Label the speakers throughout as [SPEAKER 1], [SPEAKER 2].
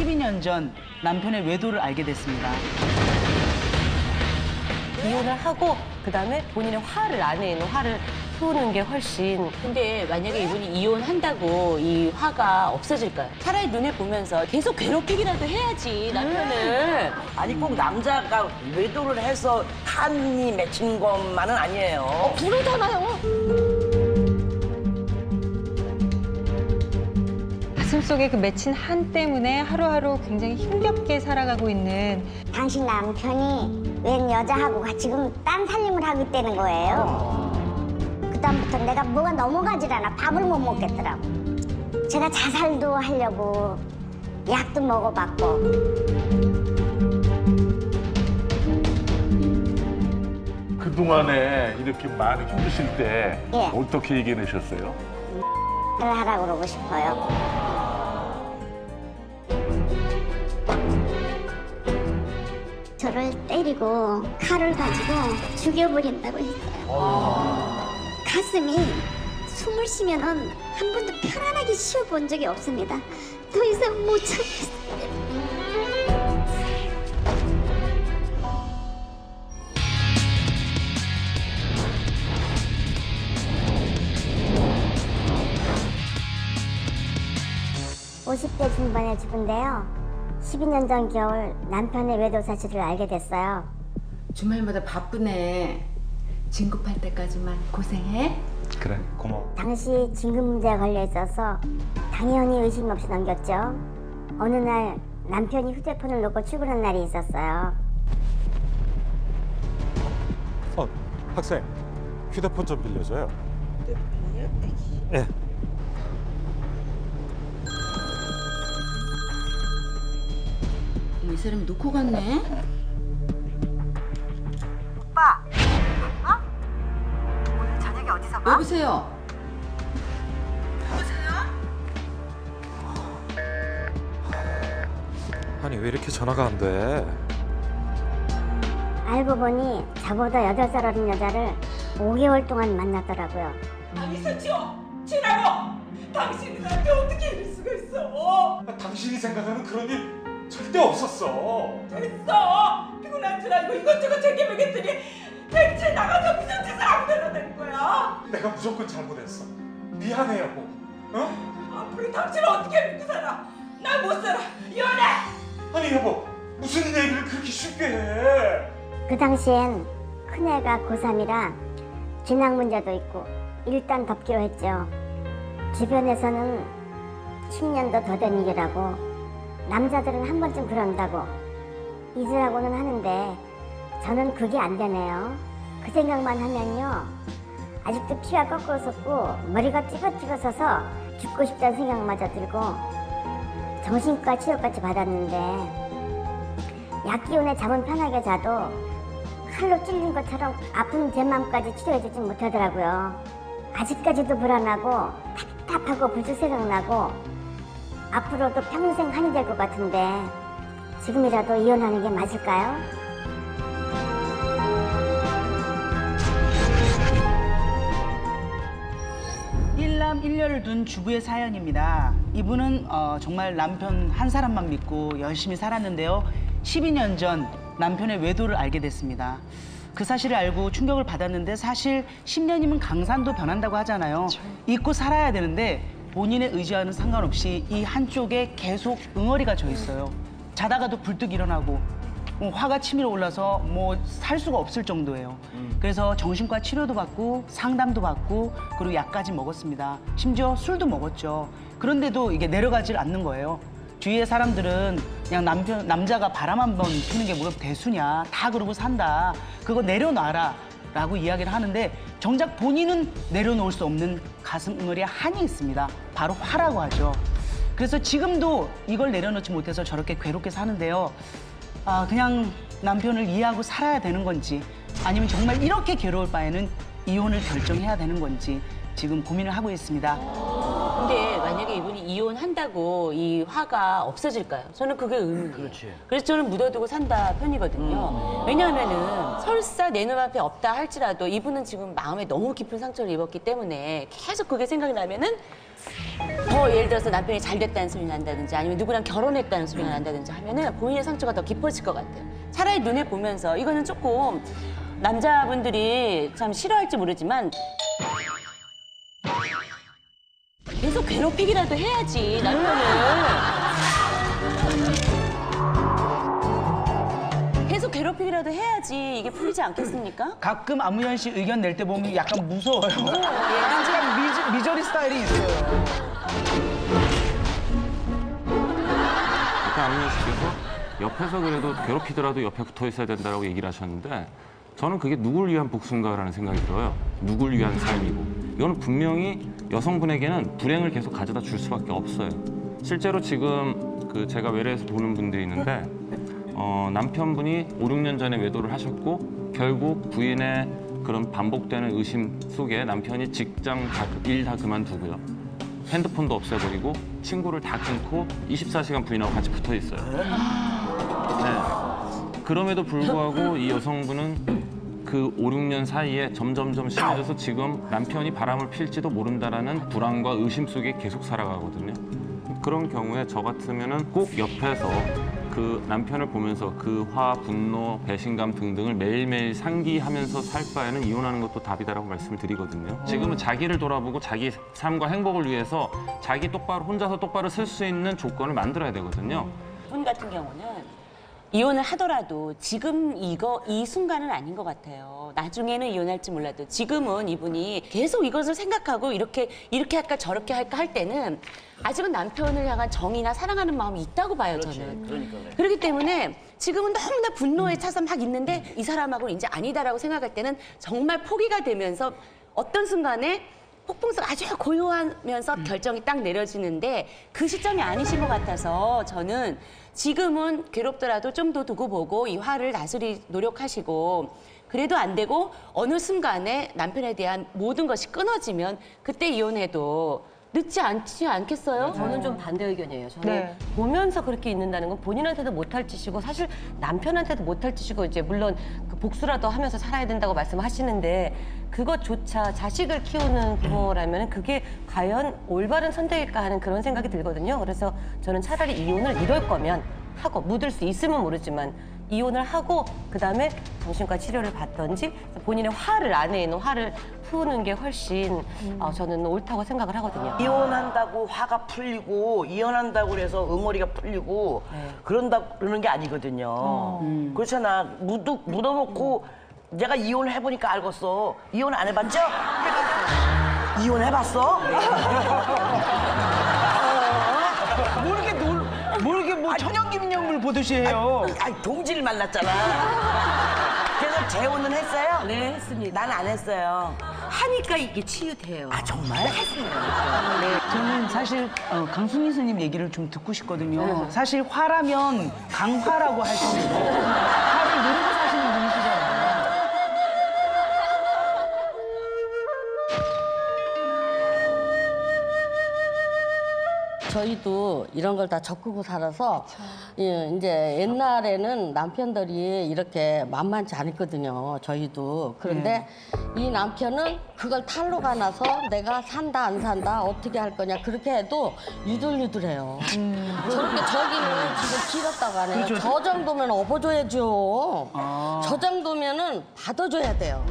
[SPEAKER 1] 12년 전 남편의 외도를 알게 됐습니다.
[SPEAKER 2] 이혼을 하고 그다음에 본인의 화를, 안에 있는 화를 푸는 게 훨씬.
[SPEAKER 3] 근데 만약에 이분이 이혼한다고 이 화가 없어질까요? 차라리 눈에 보면서 계속 괴롭히기라도 해야지, 남편을.
[SPEAKER 4] 아니 꼭 남자가 외도를 해서 한이 맺힌 것만은 아니에요.
[SPEAKER 3] 그러잖아요.
[SPEAKER 5] 가슴속에 그 맺힌 한 때문에 하루하루 굉장히 힘겹게 살아가고 있는
[SPEAKER 6] 당신 남편이 웬 여자하고 지금 딴 살림을 하고 있다는 거예요. 그다음부터 내가 뭐가 넘어가질 않아. 밥을 못 먹겠더라고. 제가 자살도 하려고 약도 먹어봤고.
[SPEAKER 7] 그동안에 이렇게 많이 힘드실 때
[SPEAKER 6] 예.
[SPEAKER 7] 어떻게 얘기하셨어요?
[SPEAKER 6] 를 하라고 그러고 싶어요. 저를 때리고 칼을 가지고 죽여버린다고 했어요. 가슴이 숨을 쉬면은 한 번도 편안하게 쉬어본 적이 없습니다. 더 이상 못 참겠어요. (50대) 중반에 죽은데요. 12년 전 겨울 남편의 외도 사실을 알게 됐어요.
[SPEAKER 8] 주말마다 바쁘네. 진급할 때까지만 고생해.
[SPEAKER 9] 그래, 고마워.
[SPEAKER 6] 당시 진급 문제에 걸려 있어서 당연히 의심 없이 넘겼죠. 어느 날 남편이 휴대폰을 놓고 출근한 날이 있었어요.
[SPEAKER 9] 학생, 휴대폰 좀 빌려줘요. 휴대폰이요? 예.
[SPEAKER 8] 이 사람이 놓고 갔네.
[SPEAKER 10] 오빠, 오늘 저녁에 어디서 봐?
[SPEAKER 8] 여보세요.
[SPEAKER 9] 아니, 왜 이렇게 전화가 안 돼?
[SPEAKER 6] 알고 보니 저보다 8살 어린 여자를 5개월 동안 만났더라고요.
[SPEAKER 4] 아니 서치워! 치라고! 당신이 나한테 어떻게 이럴 수가 있어?
[SPEAKER 9] 당신이 생각하는 그런 일 절대 없었어.
[SPEAKER 4] 됐어! 피곤한 줄 알고 이것저것 챙겨먹였더니 대체 나가서 무슨 짓을 하고 내려다닌 거야?
[SPEAKER 9] 내가 무조건 잘못했어. 미안해, 여보. 어?
[SPEAKER 4] 앞으로 당신을 어떻게 믿고 살아? 나 못 살아! 이혼해!
[SPEAKER 9] 아니, 여보. 무슨 얘기를 그렇게 쉽게 해?
[SPEAKER 6] 그 당시엔 큰애가 고3이라 진학 문제도 있고 일단 덮기로 했죠. 주변에서는 10년도 더 된 일이라고, 남자들은 한 번쯤 그런다고 잊으라고는 하는데 저는 그게 안 되네요. 그 생각만 하면요, 아직도 피가 거꾸로 솟고 머리가 찌긋찌긋해서 죽고 싶다는 생각마저 들고 정신과 치료까지 받았는데 약 기운에 잠은 편하게 자도 칼로 찔린 것처럼 아픈 제 마음까지 치료해주지 못하더라고요. 아직까지도 불안하고 답답하고 불쑥 생각나고 앞으로도 평생 한이 될 것 같은데 지금이라도 이혼하는 게 맞을까요?
[SPEAKER 1] 일남 일녀를 둔 주부의 사연입니다. 이분은 정말 남편 한 사람만 믿고 열심히 살았는데요. 12년 전 남편의 외도를 알게 됐습니다. 그 사실을 알고 충격을 받았는데 사실 10년이면 강산도 변한다고 하잖아요. 잊고 살아야 되는데 본인의 의지와는 상관없이 이 한쪽에 계속 응어리가 져 있어요. 자다가도 불뚝 일어나고 화가 치밀어 올라서 뭐 살 수가 없을 정도예요. 그래서 정신과 치료도 받고 상담도 받고 그리고 약까지 먹었습니다. 심지어 술도 먹었죠. 그런데도 이게 내려가질 않는 거예요. 주위의 사람들은 그냥 남자가 바람 한 번 피는 게 뭐 대수냐, 다 그러고 산다, 그거 내려놔라 라고 이야기를 하는데 정작 본인은 내려놓을 수 없는 가슴 응어리에 한이 있습니다. 바로 화라고 하죠. 그래서 지금도 이걸 내려놓지 못해서 저렇게 괴롭게 사는데요. 그냥 남편을 이해하고 살아야 되는 건지 아니면 정말 이렇게 괴로울 바에는 이혼을 결정해야 되는 건지 지금 고민을 하고 있습니다.
[SPEAKER 3] 근데 만약에 이분이 이혼한다고 이 화가 없어질까요? 저는 그게 의문이에요.
[SPEAKER 4] 그렇지.
[SPEAKER 3] 그래서 저는 묻어두고 산다 편이거든요. 왜냐하면은 설사 내 눈앞에 없다 할지라도 이분은 지금 마음에 너무 깊은 상처를 입었기 때문에 계속 그게 생각이 나면은 더 예를 들어서 남편이 잘 됐다는 소리 난다든지 아니면 누구랑 결혼했다는 소리가 난다든지 하면은 본인의 상처가 더 깊어질 것 같아요. 차라리 눈에 보면서 이거는 조금 남자분들이 참 싫어할지 모르지만 계속 괴롭히기라도 해야지 남편을. 계속 괴롭히기라도 해야지 이게 풀리지 않겠습니까?
[SPEAKER 1] 가끔 안무현 씨 의견 낼 때 보면 약간 무서워요. 약간 미저리 스타일이 있어요.
[SPEAKER 11] 아까 안민희 씨께서 옆에서 그래도 괴롭히더라도 옆에 붙어 있어야 된다고 얘기를 하셨는데 저는 그게 누굴 위한 복수인가라는 생각이 들어요. 누굴 위한 삶이고. 이거는 분명히 여성분에게는 불행을 계속 가져다 줄 수밖에 없어요. 실제로 지금 제가 외래에서 보는 분들이 있는데 남편분이 5, 6년 전에 외도를 하셨고 결국 부인의 그런 반복되는 의심 속에 남편이 직장, 일 다 그만두고요. 핸드폰도 없애버리고 친구를 다 끊고 24시간 부인하고 같이 붙어 있어요. 네. 그럼에도 불구하고 이 여성분은 그 5, 6년 사이에 점점점 심해져서 지금 남편이 바람을 필지도 모른다라는 불안과 의심 속에 계속 살아가거든요. 그런 경우에 저 같으면은 꼭 옆에서 그 남편을 보면서 그 화, 분노, 배신감 등등을 매일매일 상기하면서 살 바에는 이혼하는 것도 답이다라고 말씀을 드리거든요. 지금은 자기를 돌아보고 자기 삶과 행복을 위해서 자기 혼자서 똑바로 설 수 있는 조건을 만들어야 되거든요.
[SPEAKER 3] 분 같은 경우는 이혼을 하더라도 지금 이 순간은 아닌 것 같아요. 나중에는 이혼할지 몰라도 지금은 이분이 계속 이것을 생각하고 이렇게 할까 저렇게 할까 할 때는 아직은 남편을 향한 정이나 사랑하는 마음이 있다고 봐요, 저는. 그렇기 때문에 지금은 너무나 분노에 차서 막 있는데 이 사람하고는 이제 아니다라고 생각할 때는 정말 포기가 되면서 어떤 순간에 폭풍성 아주 고요하면서 결정이 딱 내려지는데 그 시점이 아니신 것 같아서 저는 지금은 괴롭더라도 좀 더 두고 보고 이 화를 다스리 노력하시고 그래도 안 되고 어느 순간에 남편에 대한 모든 것이 끊어지면 그때 이혼해도 늦지 않겠어요?
[SPEAKER 2] 저는 좀 반대 의견이에요. 저는 보면서 그렇게 있는다는 건 본인한테도 못할 짓이고 사실 남편한테도 못할 짓이고 이제 물론 그 복수라도 하면서 살아야 된다고 말씀하시는데 그것조차 자식을 키우는 부모라면 그게 과연 올바른 선택일까 하는 그런 생각이 들거든요. 그래서 저는 차라리 이혼을 이럴 거면 하고 묻을 수 있으면 모르지만 이혼을 하고 그다음에 정신과 치료를 받던지 본인의 아내에 있는 화를 푸는 게 훨씬 저는 옳다고 생각을 하거든요.
[SPEAKER 12] 이혼한다고 화가 풀리고 이혼한다고 그래서 응어리가 풀리고 그러는 게 아니거든요. 그렇잖아. 묻어놓고 내가 이혼을 해보니까 알겠어. 이혼 안 해봤죠? 이혼해봤어?
[SPEAKER 1] 모르게 뭐 천연기념물 보듯이 해요.
[SPEAKER 12] 동지를 만났잖아. 그래서 재혼은 했어요?
[SPEAKER 2] 네, 했습니다.
[SPEAKER 12] 난 안 했어요.
[SPEAKER 2] 하니까 이게 치유돼요.
[SPEAKER 12] 정말?
[SPEAKER 2] 했어요.
[SPEAKER 1] 저는 사실 강수민 스님 얘기를 좀 듣고 싶거든요. 사실 화라면 강화라고 할 수 있고 화를 누르고 사시는 분이시잖아요.
[SPEAKER 13] 저희도 이런 걸 다 겪고 살아서 이제 옛날에는 남편들이 이렇게 만만치 않았거든요. 저희도. 그런데 이 남편은 그걸 탈로가 나서 내가 산다 안 산다 어떻게 할 거냐 그렇게 해도 유들유들해요. 저렇게 저기는 지금 길었다고 하네요.
[SPEAKER 1] 그렇죠.
[SPEAKER 13] 저 정도면 업어줘야죠. 저 정도면은 받아줘야 돼요.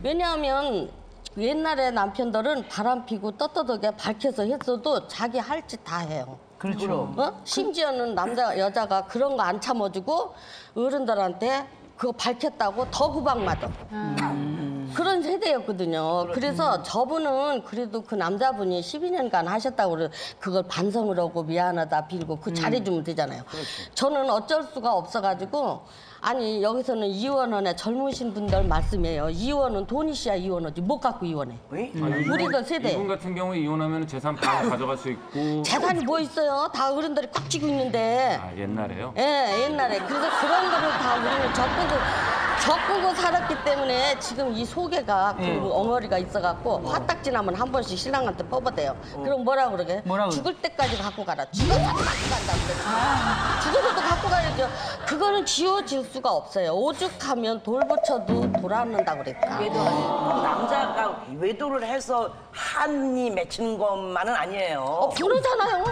[SPEAKER 13] 왜냐하면 옛날에 남편들은 바람 피고 떳떳하게 밝혀서 했어도 자기 할 짓 다 해요.
[SPEAKER 1] 그렇죠.
[SPEAKER 13] 심지어는 여자가 그런 거 안 참아주고 어른들한테 그거 밝혔다고 더 구박맞아. 그런 세대였거든요. 그래서 저분은 그래도 그 남자분이 12년간 하셨다고 그래 그걸 반성을 하고 미안하다 빌고 그 잘해주면 되잖아요. 저는 어쩔 수가 없어가지고 아니 여기서는 이혼원에 젊으신 분들 말씀이에요. 이혼은 돈이 있어야 이혼하지 못 갖고 이혼해. 우리들 세대.
[SPEAKER 11] 이분 같은 경우에 이혼하면 재산 다 가져갈 수 있고.
[SPEAKER 13] 재산이 뭐 있어요? 다 어른들이 꽉 쥐고 있는데.
[SPEAKER 11] 옛날에요?
[SPEAKER 13] 예, 옛날에. 그래서 그런 거를 다 우리는 겪고 살았기 때문에 지금 이 속에가 그 엉어리가 있어갖고 화딱지 나면 한 번씩 신랑한테 뽑아대요. 그럼 뭐라 그러게? 죽을 때까지 갖고 가라. 죽어서도 갖고 간다고 그래. 죽어서도 갖고 가야죠. 그거는 지워질 수가 없어요. 오죽하면 돌 붙여도 돌아앉는다고 그랬다.
[SPEAKER 12] 남자가 외도를 해서 한이 맺히는 것만은 아니에요.
[SPEAKER 13] 분하잖아요.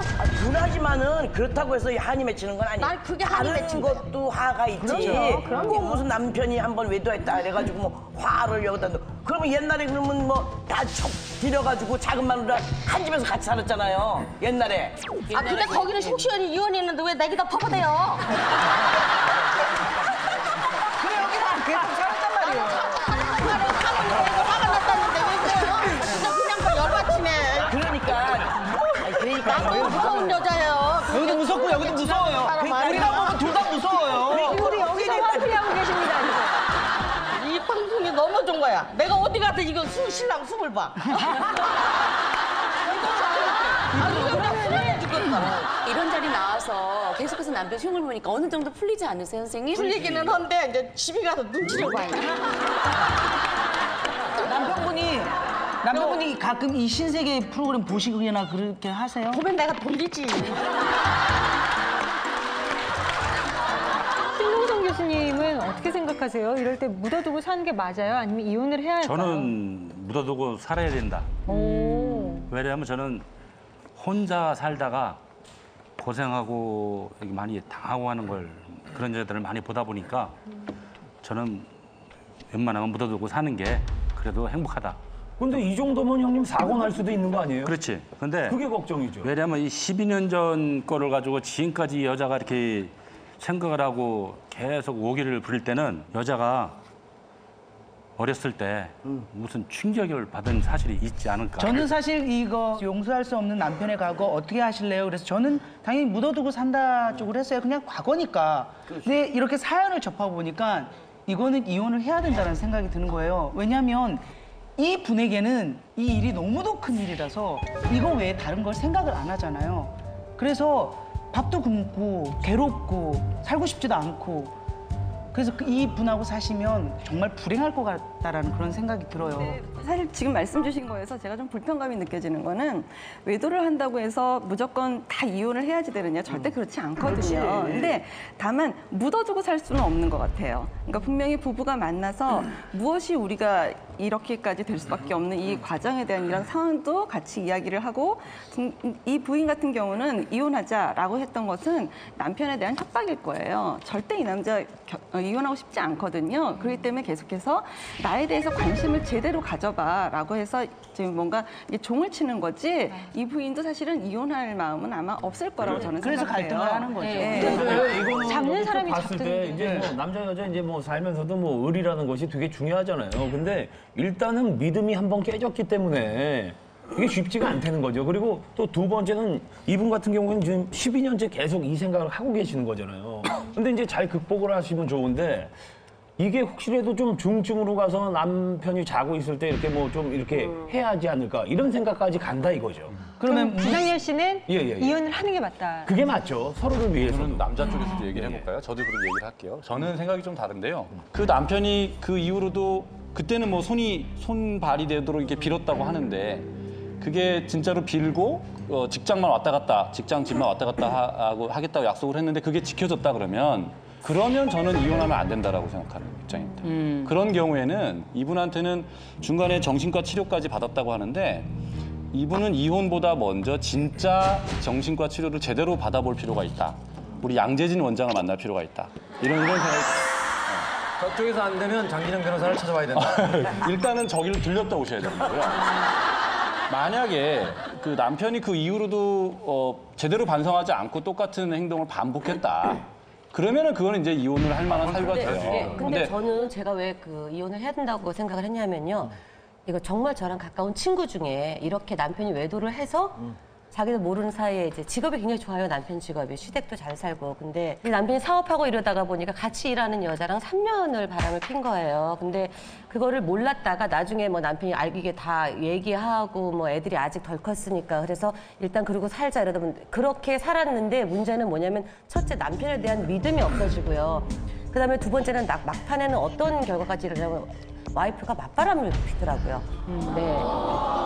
[SPEAKER 12] 분하지만은 그렇다고 해서 한이 맺히는 건 아니에요.
[SPEAKER 13] 난 그게 한이 맺힌 거야.
[SPEAKER 12] 것도 화가 있지. 꼭 무슨 남편이 한번 외도했다 그래가지고 뭐 화를 여기다 넣어. 그러면 옛날에 그러면 뭐 다 척 들여가지고 작은 마누라 한 집에서 같이 살았잖아요. 옛날에.
[SPEAKER 13] 아 근데 거기는 속시원이 이혼했는데 왜 내기다 퍼버대요?
[SPEAKER 1] 그래 여기는 계속 살았단 말이에요.
[SPEAKER 13] 화가 났다는데 왜 그래요? 진짜 그냥 열받치네.
[SPEAKER 12] 그러니까
[SPEAKER 13] 나도 무서운 여자예요.
[SPEAKER 1] 여기도 무섭고 여기도 무서워요. 우리가 보면 둘 다 무서워요.
[SPEAKER 5] 우리 여기서 화풀이하고 계십니다.
[SPEAKER 13] 이 방송이 너무 좋은 거야. 내가 어디 가서 이거 신랑 숨을 봐.
[SPEAKER 3] 이런 자리 나와서 계속해서 남편 흉을 보니까 어느 정도 풀리지 않으세요, 선생님?
[SPEAKER 13] 풀리기는 한데 이제 집에 가서 눈치를 봐요.
[SPEAKER 1] 남편분이 가끔 이 신세계 프로그램 보시거나 그렇게 하세요?
[SPEAKER 13] 보면 내가 돌리지.
[SPEAKER 5] 신동성 교수님은 어떻게 생각하세요? 이럴 때 묻어두고 사는 게 맞아요? 아니면 이혼을 해야 할까요?
[SPEAKER 14] 저는 묻어두고 살아야 된다. 왜냐하면 저는 혼자 살다가 고생하고 여기 많이 당하고 하는 걸 그런 여자들을 많이 보다 보니까 저는 웬만하면 묻어두고 사는 게 그래도 행복하다.
[SPEAKER 9] 근데 이 정도면 형님 사고 날 수도 있는 거 아니에요?
[SPEAKER 14] 그렇지. 근데
[SPEAKER 9] 그게 걱정이죠.
[SPEAKER 14] 왜냐하면 이 12년 전 거를 가지고 지금까지 여자가 이렇게 생각을 하고 계속 오기를 부릴 때는 여자가 어렸을 때 무슨 충격을 받은 사실이 있지 않을까.
[SPEAKER 1] 저는 사실 이거 용서할 수 없는 남편의 과거 어떻게 하실래요? 그래서 저는 당연히 묻어두고 산다 쪽으로 했어요. 그냥 과거니까. 근데 이렇게 사연을 접해보니까 이거는 이혼을 해야 된다는 생각이 드는 거예요. 왜냐하면 이 분에게는 이 일이 너무도 큰 일이라서 이거 외에 다른 걸 생각을 안 하잖아요. 그래서 밥도 굶고 괴롭고 살고 싶지도 않고 그래서 이 분하고 사시면 정말 불행할 것 같다라는 그런 생각이 들어요.
[SPEAKER 15] 네, 사실 지금 말씀 주신 거에서 제가 좀 불편감이 느껴지는 거는 외도를 한다고 해서 무조건 다 이혼을 해야지 되느냐 절대 그렇지 않거든요.
[SPEAKER 12] 그렇지.
[SPEAKER 15] 근데 다만 묻어두고 살 수는 없는 것 같아요. 그러니까 분명히 부부가 만나서 무엇이 우리가 이렇게까지 될 수밖에 없는 이 과정에 대한 이런 상황도 같이 이야기를 하고 이 부인 같은 경우는 이혼하자라고 했던 것은 남편에 대한 협박일 거예요. 절대 이 남자 이혼하고 싶지 않거든요. 그렇기 때문에 계속해서 나에 대해서 관심을 제대로 가져봐라고 해서 지금 뭔가 이게 종을 치는 거지 이 부인도 사실은 이혼할 마음은 아마 없을 거라고 저는
[SPEAKER 1] 그래서
[SPEAKER 15] 생각해요.
[SPEAKER 1] 갈등을 하는 거죠.
[SPEAKER 9] 근데 이거는
[SPEAKER 5] 잡는 사람이
[SPEAKER 9] 봤을 때
[SPEAKER 5] 잡든지.
[SPEAKER 9] 이제 뭐 남자 여자 이제 뭐 살면서도 뭐 의리라는 것이 되게 중요하잖아요. 근데 일단은 믿음이 한번 깨졌기 때문에 이게 쉽지가 않다는 거죠. 그리고 또 두 번째는 이분 같은 경우에는 지금 12년째 계속 이 생각을 하고 계시는 거잖아요. 근데 이제 잘 극복을 하시면 좋은데 이게 혹시라도 좀 중증으로 가서 남편이 자고 있을 때 이렇게 뭐 좀 이렇게 해야 하지 않을까 이런 생각까지 간다 이거죠.
[SPEAKER 5] 그러면 주상렬 씨는
[SPEAKER 9] 예.
[SPEAKER 5] 이혼을 하는 게 맞다.
[SPEAKER 9] 그게 맞죠. 서로를 위해서.
[SPEAKER 16] 저는 남자 쪽에서도 얘기를 해볼까요? 저도 그런 얘기를 할게요. 저는 생각이 좀 다른데요. 그 남편이 그 이후로도 그때는 뭐 손발이 되도록 이렇게 빌었다고 하는데 그게 진짜로 빌고 직장만 왔다 갔다, 직장 집만 왔다 갔다 하고 하겠다고 약속을 했는데 그게 지켜졌다 그러면 저는 이혼하면 안 된다라고 생각하는 입장입니다. 그런 경우에는 이분한테는 중간에 정신과 치료까지 받았다고 하는데 이분은 이혼보다 먼저 진짜 정신과 치료를 제대로 받아볼 필요가 있다. 우리 양재진 원장을 만날 필요가 있다. 이런 생각이
[SPEAKER 17] 저쪽에서 안 되면 장진영 변호사를 찾아봐야 된다.
[SPEAKER 16] 일단은 저기를 들렸다 오셔야 되는 거고요. 만약에 그 남편이 그 이후로도 제대로 반성하지 않고 똑같은 행동을 반복했다. 그러면은 그거는 이제 이혼을 할 만한 사유가 돼요.
[SPEAKER 2] 근데 저는 제가 왜 그 이혼을 해야 된다고 생각을 했냐면요. 이거 정말 저랑 가까운 친구 중에 이렇게 남편이 외도를 해서 자기도 모르는 사이에 이제 직업이 굉장히 좋아요. 남편 직업이 시댁도 잘 살고. 근데 이 남편이 사업하고 이러다가 보니까 같이 일하는 여자랑 3년을 바람을 핀 거예요. 근데 그거를 몰랐다가 나중에 뭐 남편이 알기게 다 얘기하고 뭐 애들이 아직 덜 컸으니까 그래서 일단 그러고 살자 이러다 보니 그렇게 살았는데 문제는 뭐냐면 첫째 남편에 대한 믿음이 없어지고요. 그다음에 두 번째는 막판에는 어떤 결과까지 일어나면 와이프가 맞바람을 피더라고요. 네.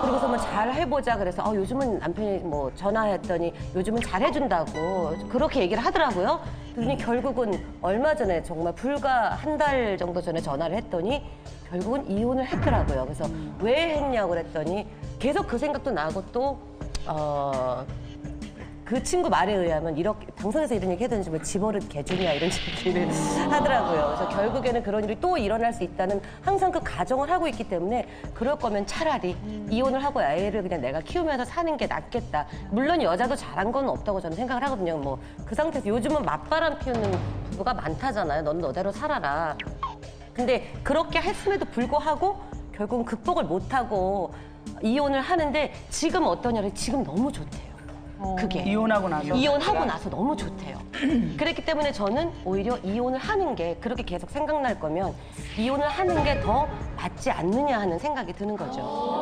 [SPEAKER 2] 그리고서 뭐 잘 해보자 그래서 요즘은 남편이 뭐 전화했더니 요즘은 잘 해준다고 그렇게 얘기를 하더라고요. 그랬더니 결국은 얼마 전에 정말 불과 한 달 정도 전에 전화를 했더니 결국은 이혼을 했더라고요. 그래서 왜 했냐고 그랬더니 계속 그 생각도 나고 또 그 친구 말에 의하면 이렇게 방송에서 이런 얘기 해도 뭐 집어릇 개중이야 이런 얘기를 하더라고요. 그래서 결국에는 그런 일이 또 일어날 수 있다는 항상 그 가정을 하고 있기 때문에 그럴 거면 차라리 이혼을 하고 애를 그냥 내가 키우면서 사는 게 낫겠다. 물론 여자도 잘한 건 없다고 저는 생각을 하거든요. 뭐 그 상태에서 요즘은 맞바람 피우는 부부가 많다잖아요. 넌 너대로 살아라. 근데 그렇게 했음에도 불구하고 결국은 극복을 못하고 이혼을 하는데 지금 어떠냐면 지금 너무 좋대요. 그게
[SPEAKER 1] 이혼하고 나서
[SPEAKER 2] 이혼하고 나서 너무 좋대요. 그렇기 때문에 저는 오히려 이혼을 하는 게 그렇게 계속 생각날 거면 이혼을 하는 게 더 맞지 않느냐 하는 생각이 드는 거죠.